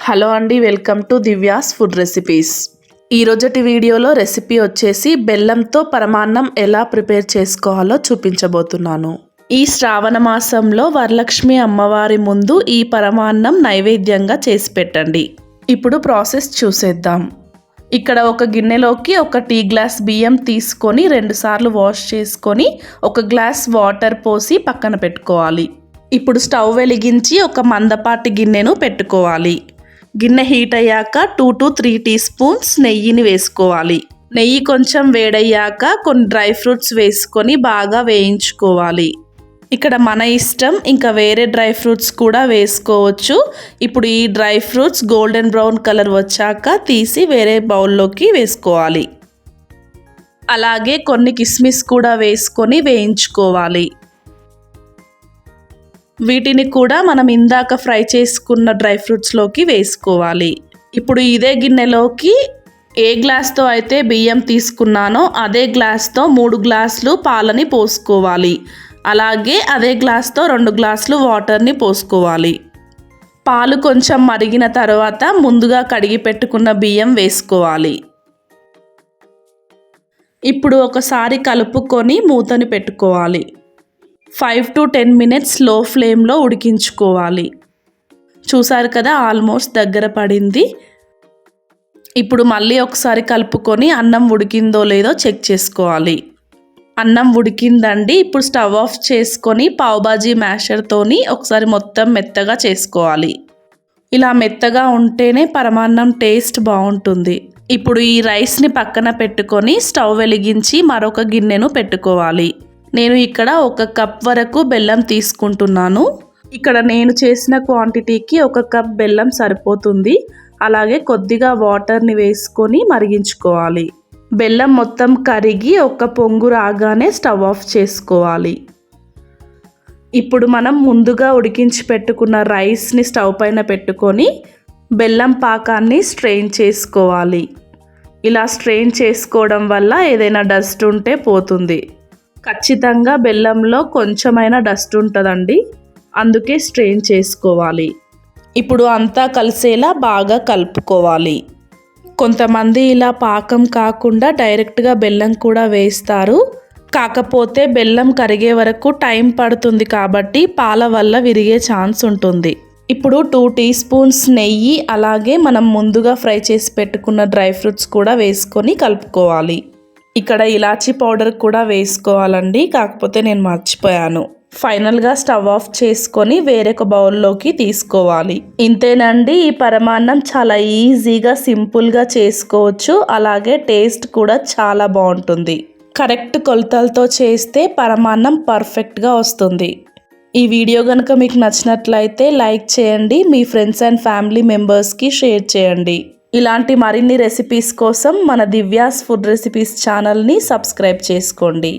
Hello అండి, welcome to Divya's food recipes. ఈరోజటి వీడియోలో రెసిపీ వచ్చేసి బెల్లంతో పరమాన్నం ఎలా ప్రిపేర్ చేసుకోవాలో చూపించబోతున్నాను. ఈ శ్రావణ మాసంలో వరలక్ష్మి అమ్మవారి ముందు ఈ పరమాన్నం నైవేద్యంగా చేసి పెట్టండి. ఇప్పుడు ప్రాసెస్ చూసేద్దాం. ఇక్కడ ఒక గిన్నెలోకి ఒక టీ గ్లాస్ బియ్యం తీసుకొని 2 సార్లు వాష్ చేసుకొని ఒక గ్లాస్ వాటర్ పోసి పక్కన పెట్టుకోవాలి. ఇప్పుడు స్టవ్ వెలిగించి ఒక మందపాటి గిన్నెను పెట్టుకోవాలి. గిన్నె హీట్ అయ్యాక 2 to 3 టీ స్పూన్స్ నెయ్యిని వేసుకోవాలి. నెయ్యి కొంచెం వేడయ్యాక కొన్ని డ్రై ఫ్రూట్స్ వేసుకొని బాగా వేయించుకోవాలి. ఇక్కడ మన ఇష్టం, ఇంకా వేరే డ్రై ఫ్రూట్స్ కూడా వేసుకోవచ్చు. ఇప్పుడు ఈ dry fruits golden brown colour వచ్చాక తీసి వేరే బౌల్లోకి వేసుకోవాలి. అలాగే కొన్ని కిస్మిస్ కూడా వేసుకొని వేయించుకోవాలి. వీటిని కూడా మనం ఇందాక ఫ్రై చేసుకున్న డ్రై ఫ్రూట్స్లోకి వేసుకోవాలి. ఇప్పుడు ఇదే గిన్నెలోకి ఏ గ్లాస్తో అయితే బియ్యం తీసుకున్నానో అదే గ్లాస్తో 3 గ్లాసులు పాలని పోసుకోవాలి. అలాగే అదే గ్లాస్తో 2 గ్లాసులు వాటర్ని పోసుకోవాలి. పాలు కొంచెం మరిగిన తర్వాత ముందుగా కడిగి పెట్టుకున్న బియ్యం వేసుకోవాలి. ఇప్పుడు ఒకసారి కలుపుకొని మూతని పెట్టుకోవాలి. 5 to 10 మినిట్స్ లో ఫ్లేమ్లో ఉడికించుకోవాలి. చూసారు కదా, ఆల్మోస్ట్ దగ్గర పడింది. ఇప్పుడు మళ్ళీ ఒకసారి కలుపుకొని అన్నం ఉడికిందో లేదో చెక్ చేసుకోవాలి. అన్నం ఉడికిందండి. ఇప్పుడు స్టవ్ ఆఫ్ చేసుకొని పావుబాజీ మ్యాషర్తోని ఒకసారి మొత్తం మెత్తగా చేసుకోవాలి. ఇలా మెత్తగా ఉంటేనే పరమాన్నం టేస్ట్ బాగుంటుంది. ఇప్పుడు ఈ రైస్ని పక్కన పెట్టుకొని స్టవ్ వెలిగించి మరొక గిన్నెను పెట్టుకోవాలి. నేను ఇక్కడ 1 కప్ వరకు బెల్లం తీసుకుంటున్నాను. ఇక్కడ నేను చేసిన క్వాంటిటీకి 1 కప్ బెల్లం సరిపోతుంది. అలాగే కొద్దిగా వాటర్ని వేసుకొని మరిగించుకోవాలి. బెల్లం మొత్తం కరిగి ఒక పొంగు రాగానే స్టవ్ ఆఫ్ చేసుకోవాలి. ఇప్పుడు మనం ముందుగా ఉడికించి పెట్టుకున్న రైస్ని స్టవ్ పైన పెట్టుకొని బెల్లం పాకాన్ని స్ట్రెయిన్ చేసుకోవాలి. ఇలా స్ట్రెయిన్ చేసుకోవడం వల్ల ఏదైనా డస్ట్ ఉంటే పోతుంది. ఖచ్చితంగా బెల్లంలో కొంచెమైనా డస్ట్ ఉంటుందండి, అందుకే స్ట్రెయిన్ చేసుకోవాలి. ఇప్పుడు అంతా కలిసేలా బాగా కలుపుకోవాలి. కొంతమంది ఇలా పాకం కాకుండా డైరెక్ట్గా బెల్లం కూడా వేస్తారు. కాకపోతే బెల్లం కరిగే వరకు టైం పడుతుంది కాబట్టి పాల వల్ల విరిగే ఛాన్స్ ఉంటుంది. ఇప్పుడు 2 టీ స్పూన్స్ నెయ్యి, అలాగే మనం ముందుగా ఫ్రై చేసి పెట్టుకున్న డ్రై ఫ్రూట్స్ కూడా వేసుకొని కలుపుకోవాలి. ఇక్కడ ఇలాచీ పౌడర్ కూడా వేసుకోవాలండి, కాకపోతే నేను మర్చిపోయాను. ఫైనల్గా స్టవ్ ఆఫ్ చేసుకొని వేరొక బౌల్లోకి తీసుకోవాలి. ఇంతేనండి, ఈ పరమాన్నం చాలా ఈజీగా సింపుల్గా చేసుకోవచ్చు. అలాగే టేస్ట్ కూడా చాలా బాగుంటుంది. కరెక్ట్ కొలతలతో చేస్తే పరమాన్నం పర్ఫెక్ట్గా వస్తుంది. ఈ వీడియో కనుక మీకు నచ్చినట్లయితే లైక్ చేయండి, మీ ఫ్రెండ్స్ అండ్ ఫ్యామిలీ మెంబర్స్కి షేర్ చేయండి. ఇలాంటి మరిన్ని రెసిపీస్ కోసం మన దివ్యాస్ ఫుడ్ రెసిపీస్ ఛానల్ని సబ్స్క్రైబ్ చేసుకోండి.